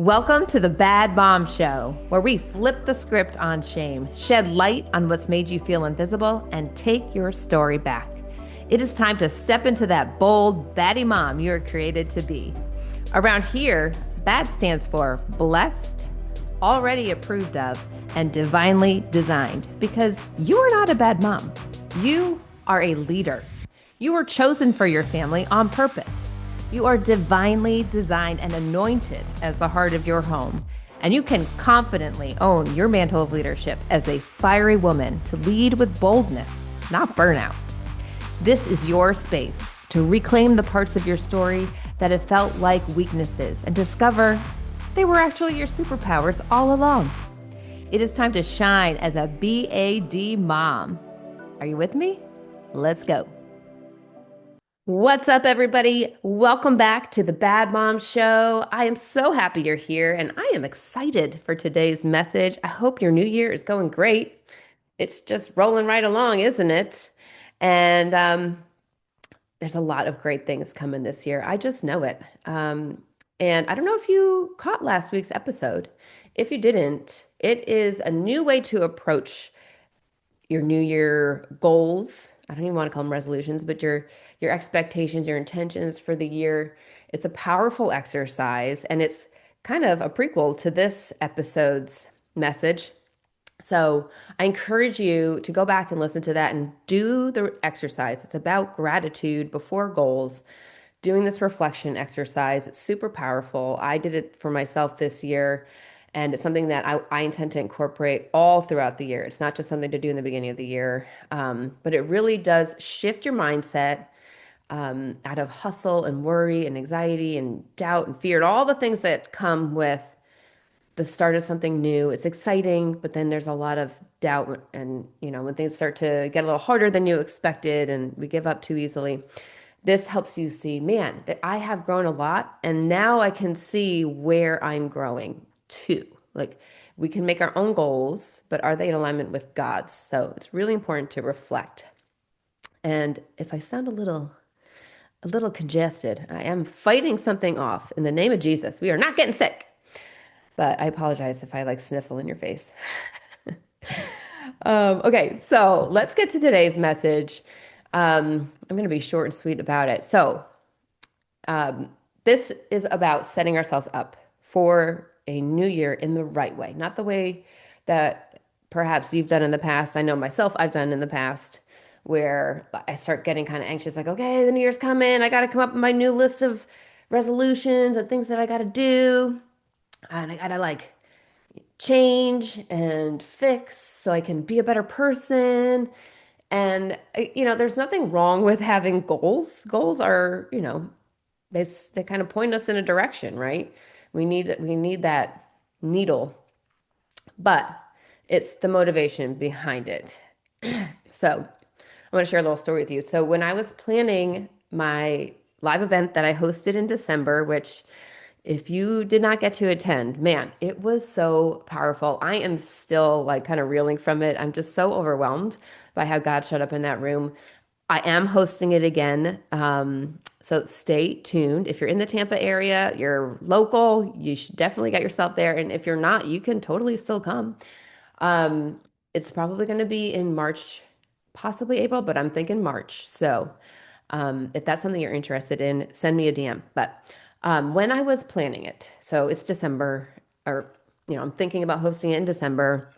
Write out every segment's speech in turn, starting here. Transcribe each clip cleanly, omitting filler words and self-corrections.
Welcome to the Bad Mom Show, where we flip the script on shame, shed light on what's made you feel invisible, and take your story back. It is time to step into that bold, baddie mom you were created to be. Around here, BAD stands for blessed, already approved of, and divinely designed, because you are not a bad mom. You are a leader. You were chosen for your family on purpose. You are divinely designed and anointed as the heart of your home, and you can confidently own your mantle of leadership as a fiery woman to lead with boldness, not burnout. This is your space to reclaim the parts of your story that have felt like weaknesses and discover they were actually your superpowers all along. It is time to shine as a BAD mom. Are you with me? Let's go. What's up, everybody? Welcome back to the Bad Mom Show. I am so happy you're here, and I am excited for today's message. I hope your new year is going great. It's just rolling right along, isn't it? And there's a lot of great things coming this year. I just know it. And I don't know if you caught last week's episode. If you didn't, it is a new way to approach your new year goals. I don't even want to call them resolutions, but your expectations, your intentions for the year. It's a powerful exercise, and it's kind of a prequel to this episode's message. So I encourage you to go back and listen to that and do the exercise. It's about gratitude before goals. Doing this reflection exercise, it's super powerful. I did it for myself this year, and it's something that I intend to incorporate all throughout the year. It's not just something to do in the beginning of the year, but it really does shift your mindset out of hustle and worry and anxiety and doubt and fear and all the things that come with the start of something new. It's exciting, but then there's a lot of doubt and, when things start to get a little harder than you expected and we give up too easily. This helps you see, man, that I have grown a lot and now I can see where I'm growing too. Like we can make our own goals, but are they in alignment with God's? So it's really important to reflect. And if I sound a little congested, I am fighting something off in the name of Jesus. We are not getting sick. But I apologize if I like sniffle in your face. Okay, so let's get to today's message. I'm going to be short and sweet about it. So, this is about setting ourselves up for a new year in the right way, not the way that perhaps you've done in the past. I know myself, I've done in the past where I start getting kind of anxious, like, okay, the new year's coming. I got to come up with my new list of resolutions and things that I got to do. And I got to like change and fix so I can be a better person. And there's nothing wrong with having goals. Goals are, they kind of point us in a direction, right? We need that needle, but it's the motivation behind it. So I want to share a little story with you. So when I was planning my live event that I hosted in December, which if you did not get to attend, man, it was so powerful. I am still like kind of reeling from it. I'm just so overwhelmed by how God showed up in that room. I am hosting it again. So stay tuned. If you're in the Tampa area, you're local, you should definitely get yourself there. And if you're not, you can totally still come. It's probably going to be in March, possibly April, but I'm thinking March. So if that's something you're interested in, send me a DM. But when I was planning it, so it's December, or, I'm thinking about hosting it in December.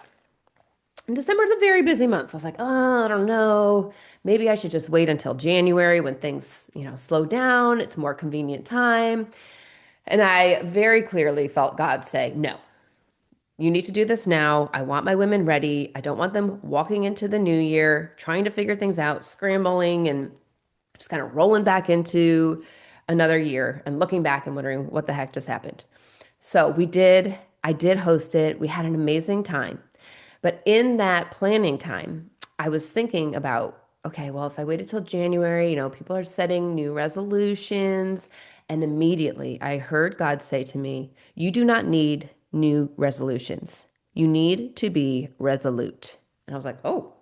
And December is a very busy month. So I was like, oh, I don't know. Maybe I should just wait until January when things, slow down. It's a more convenient time. And I very clearly felt God say, no, you need to do this now. I want my women ready. I don't want them walking into the new year, trying to figure things out, scrambling, and just kind of rolling back into another year and looking back and wondering what the heck just happened. So I did host it. We had an amazing time. But in that planning time, I was thinking about, okay, well, if I waited till January, people are setting new resolutions. And immediately I heard God say to me, you do not need new resolutions. You need to be resolute. And I was like, oh,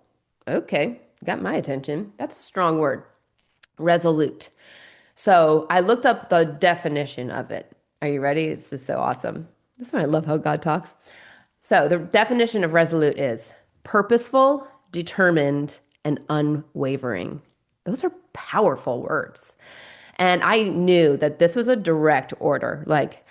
okay, got my attention. That's a strong word, resolute. So I looked up the definition of it. Are you ready? This is so awesome. That's why I love how God talks. So, the definition of resolute is purposeful, determined, and unwavering. Those are powerful words. And I knew that this was a direct order. Like,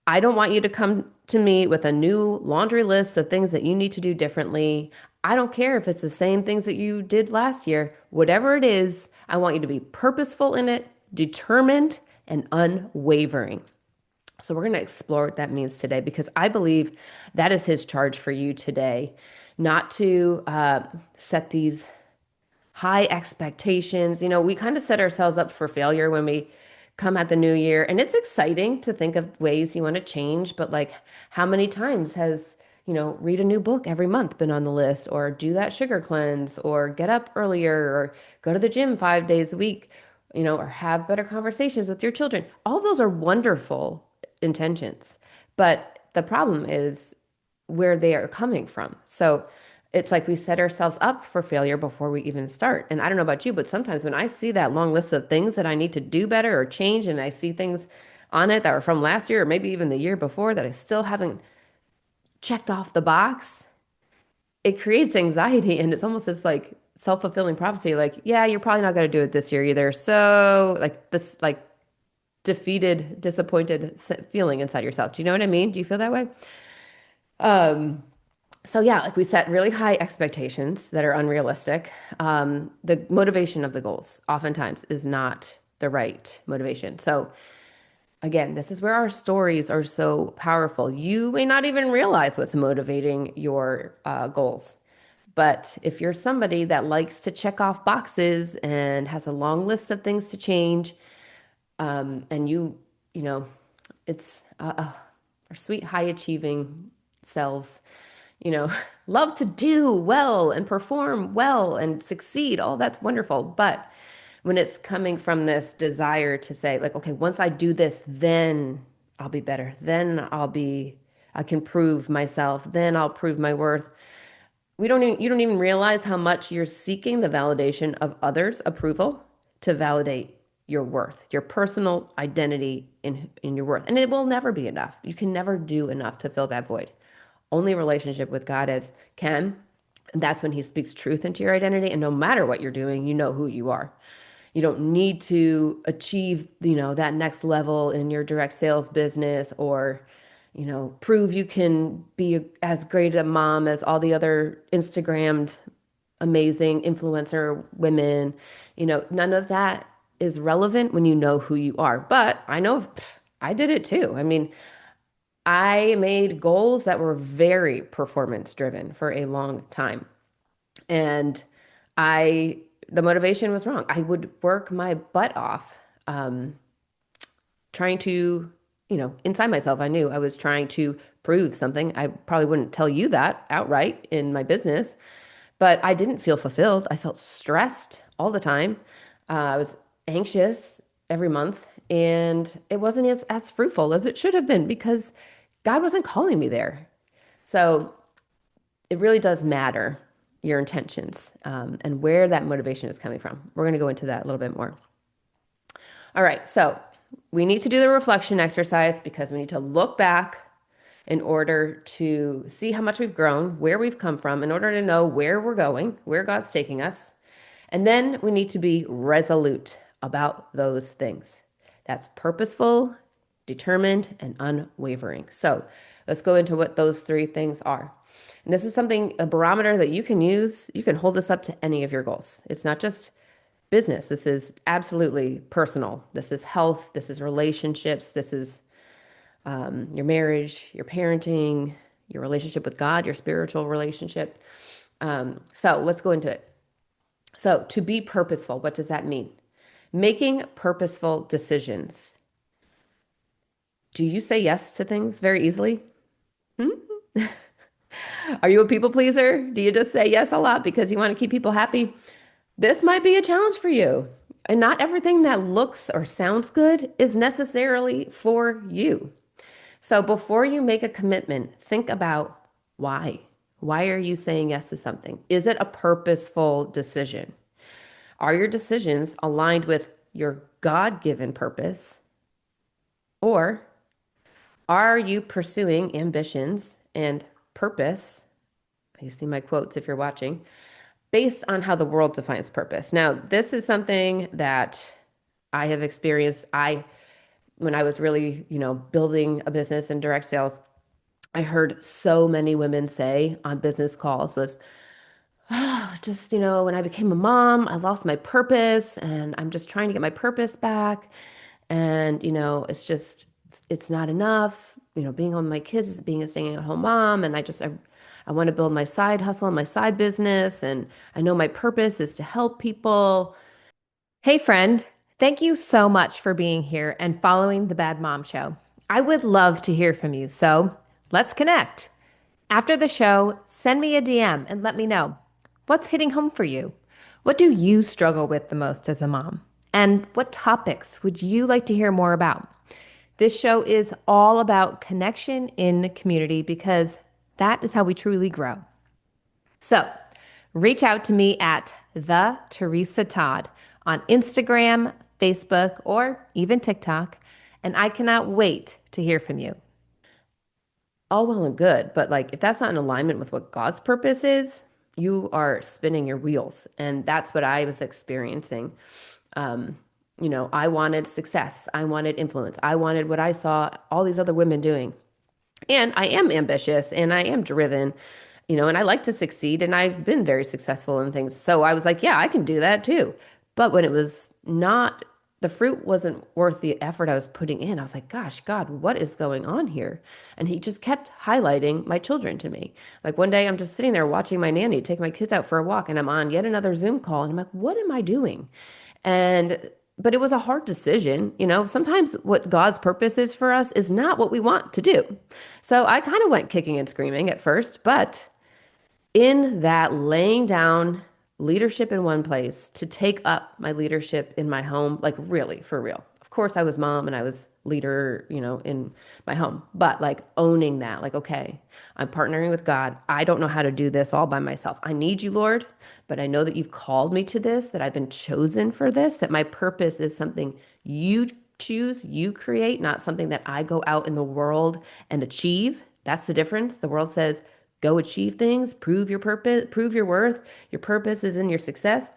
I don't want you to come to me with a new laundry list of things that you need to do differently. I don't care if it's the same things that you did last year. Whatever it is, I want you to be purposeful in it, determined, and unwavering. So, we're going to explore what that means today because I believe that is his charge for you today, not to set these high expectations. We kind of set ourselves up for failure when we come at the new year. And it's exciting to think of ways you want to change, but like how many times has, read a new book every month been on the list, or do that sugar cleanse, or get up earlier, or go to the gym 5 days a week, or have better conversations with your children. All those are wonderful intentions. But the problem is where they are coming from. So it's like we set ourselves up for failure before we even start. And I don't know about you, but sometimes when I see that long list of things that I need to do better or change, and I see things on it that were from last year or maybe even the year before that I still haven't checked off the box, it creates anxiety. And it's almost this like self-fulfilling prophecy, like, yeah, you're probably not going to do it this year either. So like this, like defeated, disappointed feeling inside yourself. Do you know what I mean? Do you feel that way? Um, So yeah, like we set really high expectations that are unrealistic. The motivation of the goals oftentimes is not the right motivation. So again, this is where our stories are so powerful. You may not even realize what's motivating your goals. But if you're somebody that likes to check off boxes and has a long list of things to change, and you know, it's our sweet high achieving selves, you know, love to do well and perform well and succeed. All that's wonderful. But when it's coming from this desire to say, like, okay, once I do this, then I'll be better. I can prove myself. Then I'll prove my worth. You don't even realize how much you're seeking the validation of others' approval to validate your worth, your personal identity in your worth. And it will never be enough. You can never do enough to fill that void. Only relationship with God can. And that's when he speaks truth into your identity. And no matter what you're doing, you know who you are. You don't need to achieve, that next level in your direct sales business, or, prove you can be as great a mom as all the other Instagrammed amazing influencer women. None of that is relevant when you know who you are. But I know I did it too. I mean, I made goals that were very performance driven for a long time. And the motivation was wrong. I would work my butt off, trying to, inside myself, I knew I was trying to prove something. I probably wouldn't tell you that outright in my business, but I didn't feel fulfilled. I felt stressed all the time. I was anxious every month, and it wasn't as fruitful as it should have been because God wasn't calling me there. So it really does matter your intentions, and where that motivation is coming from. We're going to go into that a little bit more. All right, so we need to do the reflection exercise because we need to look back in order to see how much we've grown, where we've come from, in order to know where we're going, where God's taking us. And then we need to be resolute about those things. That's purposeful, determined, and unwavering. So let's go into what those three things are. And this is a barometer that you can use. You can hold this up to any of your goals. It's not just business. This is absolutely personal. This is health. This is relationships. This is your marriage, your parenting, your relationship with God, your spiritual relationship. So let's go into it. So to be purposeful, what does that mean? Making purposeful decisions. Do you say yes to things very easily? Are you a people pleaser? Do you just say yes a lot because you want to keep people happy? This might be a challenge for you. And not everything that looks or sounds good is necessarily for you. So before you make a commitment, think about why. Why are you saying yes to something? Is it a purposeful decision? Are your decisions aligned with your God-given purpose? Or Are you pursuing ambitions and purpose? You see my quotes if you're watching, based on how the world defines purpose. Now, this is something that I have experienced. When I was really, building a business in direct sales, I heard so many women say on business calls was, oh, just, when I became a mom, I lost my purpose and I'm just trying to get my purpose back. And, it's not enough. Being home with my kids is being a staying at home mom. And I want to build my side hustle and my side business. And I know my purpose is to help people. Hey, friend, thank you so much for being here and following the Bad Mom Show. I would love to hear from you, so let's connect. After the show, send me a DM and let me know what's hitting home for you. What do you struggle with the most as a mom? And what topics would you like to hear more about? This show is all about connection in the community because that is how we truly grow. So reach out to me at the Teresa Todd on Instagram, Facebook, or even TikTok, and I cannot wait to hear from you. All well and good, but like if that's not in alignment with what God's purpose is, you are spinning your wheels. And that's what I was experiencing. Um, I wanted success, I wanted influence, I wanted what I saw all these other women doing. And I am ambitious and I am driven, and I like to succeed and I've been very successful in things. So I was like, yeah, I can do that too. But when it was not, the fruit wasn't worth the effort I was putting in. I was like, gosh, God, what is going on here? And he just kept highlighting my children to me. Like one day I'm just sitting there watching my nanny take my kids out for a walk and I'm on yet another Zoom call and I'm like, what am I doing? And but it was a hard decision. Sometimes what God's purpose is for us is not what we want to do. So I kind of went kicking and screaming at first, but in that laying down leadership in one place to take up my leadership in my home, like really for real. Of course, I was mom and I was leader, in my home, but like owning that, like, okay, I'm partnering with God. I don't know how to do this all by myself. I need you, Lord, but I know that you've called me to this, that I've been chosen for this, that my purpose is something you choose, you create, not something that I go out in the world and achieve. That's the difference. The world says, go achieve things, prove your purpose, prove your worth. Your purpose is in your success.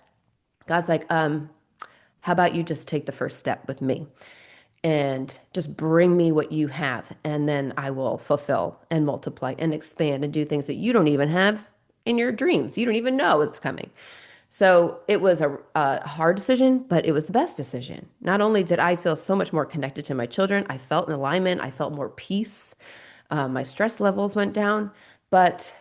God's like, how about you just take the first step with me and just bring me what you have, and then I will fulfill and multiply and expand and do things that you don't even have in your dreams. You don't even know it's coming. So it was a hard decision, but it was the best decision. Not only did I feel so much more connected to my children, I felt in alignment, I felt more peace. My stress levels went down, but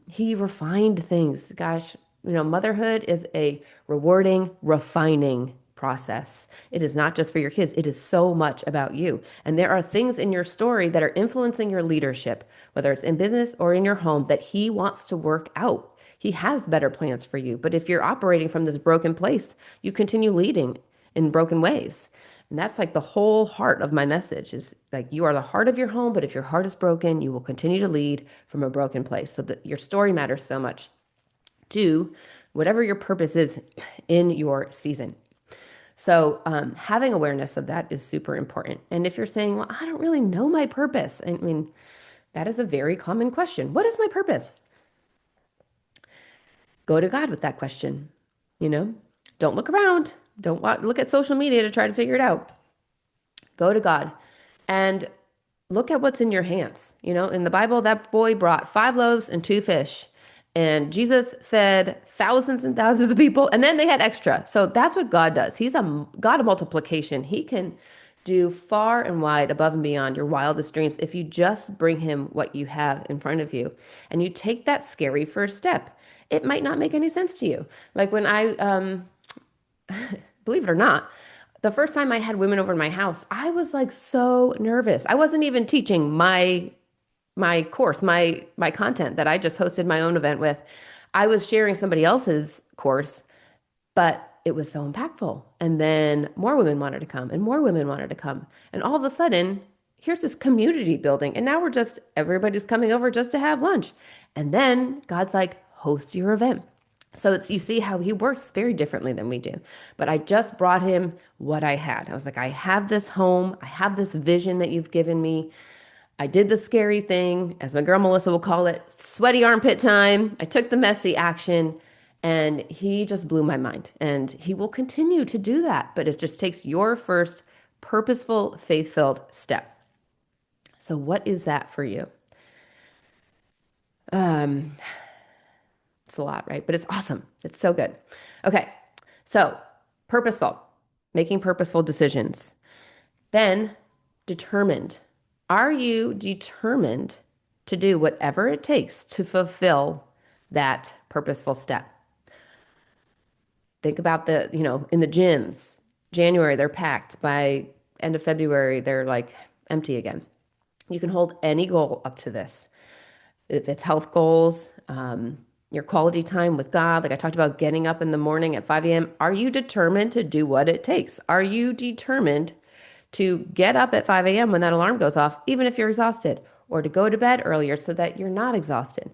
he refined things. Gosh, motherhood is a rewarding, refining process. It is not just for your kids, it is so much about you. And there are things in your story that are influencing your leadership, whether it's in business or in your home, that he wants to work out. He has better plans for you. But if you're operating from this broken place, you continue leading in broken ways. And that's like the whole heart of my message is like you are the heart of your home, but if your heart is broken, you will continue to lead from a broken place. So that your story matters so much. Do whatever your purpose is in your season. So having awareness of that is super important. And if you're saying, well, I don't really know my purpose, I mean, that is a very common question. What is my purpose? Go to God with that question. You know, don't look around. Don't look at social media to try to figure it out. Go to God and look at what's in your hands. In the Bible, that boy brought 5 loaves and 2 fish, and Jesus fed thousands and thousands of people, and then they had extra. So that's what God does. He's a God of multiplication. He can do far and wide above and beyond your wildest dreams if you just bring him what you have in front of you and you take that scary first step. It might not make any sense to you. Like when I believe it or not, the first time I had women over in my house, I was like so nervous. I wasn't even teaching my course, my content that I just hosted my own event with. I was sharing somebody else's course, but it was so impactful. And then more women wanted to come and more women wanted to come. And all of a sudden, here's this community building. And now everybody's coming over just to have lunch. And then God's like, host your event. So you see how he works very differently than we do. But I just brought him what I had. I was like, I have this home. I have this vision that you've given me. I did the scary thing, as my girl Melissa will call it, sweaty armpit time. I took the messy action, and he just blew my mind. And he will continue to do that, but it just takes your first purposeful, faith filled step. So, what is that for you? Um, it's a lot, right? But it's awesome. It's so good. Okay, so purposeful, making purposeful decisions. Then determined. Are you determined to do whatever it takes to fulfill that purposeful step? Think about in the gyms, January, they're packed. By end of February, they're like empty again. You can hold any goal up to this. If it's health goals, your quality time with God, like I talked about getting up in the morning at 5 a.m., are you determined to do what it takes? Are you determined to get up at 5 a.m. when that alarm goes off, even if you're exhausted, or to go to bed earlier so that you're not exhausted?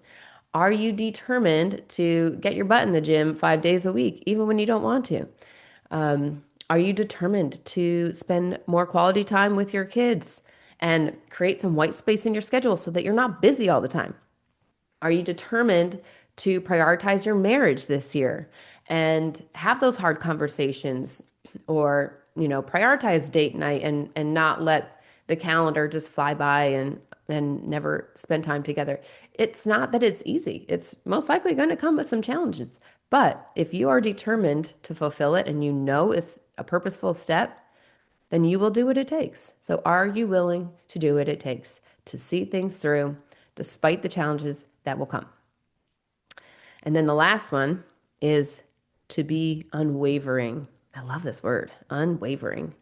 Are you determined to get your butt in the gym 5 days a week, even when you don't want to? Are you determined to spend more quality time with your kids and create some white space in your schedule so that you're not busy all the time? Are you determined to prioritize your marriage this year and have those hard conversations, or, prioritize date night and not let the calendar just fly by and never spend time together? It's not that it's easy. It's most likely going to come with some challenges. But if you are determined to fulfill it and it's a purposeful step, then you will do what it takes. So are you willing to do what it takes to see things through despite the challenges that will come? And then the last one is to be unwavering. I love this word, unwavering.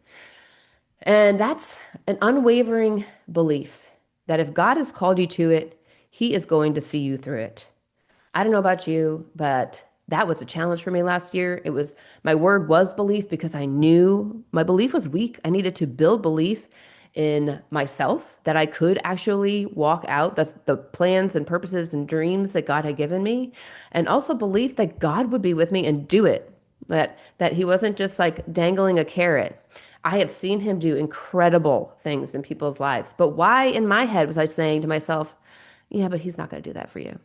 And that's an unwavering belief that if God has called you to it, he is going to see you through it. I don't know about you, but that was a challenge for me last year. My word was belief, because I knew my belief was weak. I needed to build belief in myself that I could actually walk out the plans and purposes and dreams that God had given me, and also belief that God would be with me and do it, that he wasn't just like dangling a carrot. I have seen him do incredible things in people's lives. But why in my head was I saying to myself, yeah, but he's not going to do that for you.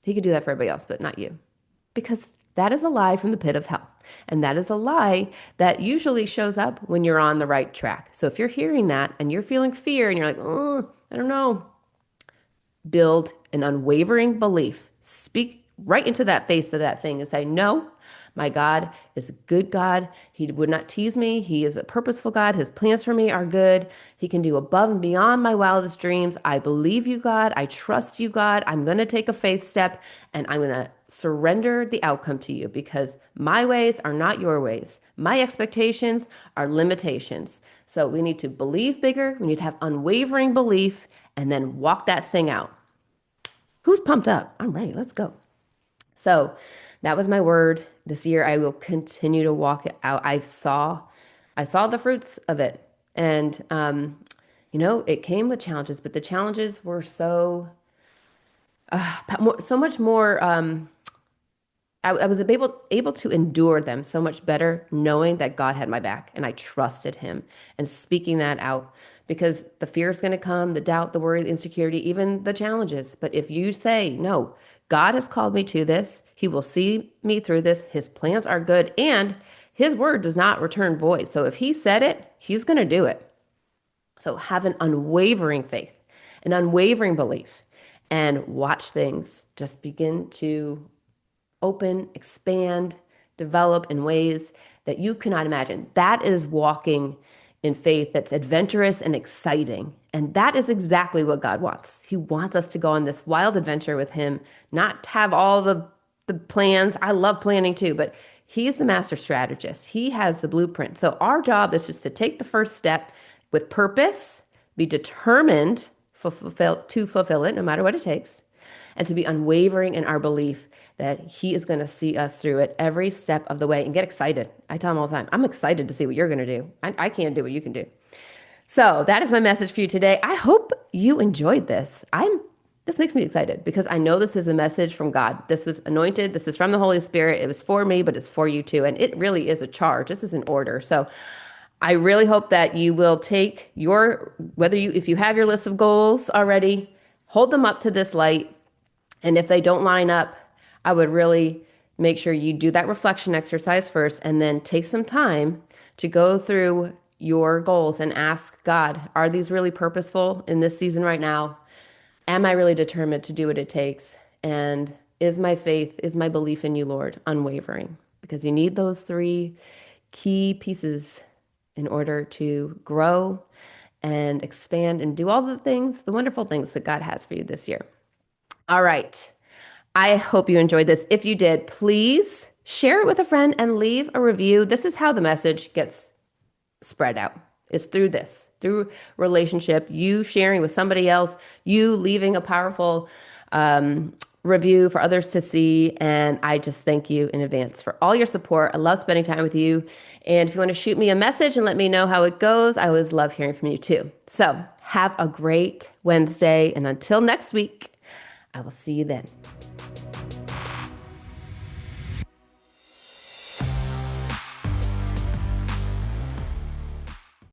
He could do that for everybody else, but not you. Because that is a lie from the pit of hell. And that is a lie that usually shows up when you're on the right track. So if you're hearing that and you're feeling fear and you're like, oh, I don't know, build an unwavering belief. Speak right into that face of that thing and say, no, my God is a good God. He would not tease me. He is a purposeful God. His plans for me are good. He can do above and beyond my wildest dreams. I believe you, God. I trust you, God. I'm going to take a faith step and I'm going to surrender the outcome to you, because my ways are not your ways. My expectations are limitations. So we need to believe bigger. We need to have unwavering belief and then walk that thing out. Who's pumped up? I'm ready. Let's go. So that was my word this year. I will continue to walk it out. I saw the fruits of it. And, it came with challenges, but the challenges were so much more, I was able to endure them so much better, knowing that God had my back and I trusted him, and speaking that out, because the fear is going to come, the doubt, the worry, the insecurity, even the challenges. But if you say, no, God has called me to this, he will see me through this, his plans are good, and his word does not return void. So if he said it, he's going to do it. So have an unwavering faith, an unwavering belief, and watch things just begin to open, expand, develop in ways that you cannot imagine. That is walking in faith that's adventurous and exciting. And that is exactly what God wants. He wants us to go on this wild adventure with him, not have all the plans. I love planning too, but he's the master strategist. He has the blueprint. So our job is just to take the first step with purpose, be determined to fulfill it, no matter what it takes, and to be unwavering in our belief that he is going to see us through it every step of the way, and get excited. I tell him all the time, I'm excited to see what you're going to do. I can't do what you can do. So that is my message for you today. I hope you enjoyed this. This makes me excited because I know this is a message from God. This was anointed. This is from the Holy Spirit. It was for me, but it's for you too. And it really is a charge. This is an order. So I really hope that you will take if you have your list of goals already, hold them up to this light. And if they don't line up, I would really make sure you do that reflection exercise first and then take some time to go through your goals and ask God, are these really purposeful in this season right now? Am I really determined to do what it takes? And is my faith, is my belief in you, Lord, unwavering? Because you need those three key pieces in order to grow and expand and do all the things, the wonderful things that God has for you this year. All right. I hope you enjoyed this. If you did, please share it with a friend and leave a review. This is how the message gets spread out. Is through this, through relationship, you sharing with somebody else, you leaving a powerful review for others to see. And I just thank you in advance for all your support. I love spending time with you. And if you want to shoot me a message and let me know how it goes, I always love hearing from you too. So have a great Wednesday. And until next week, I will see you then.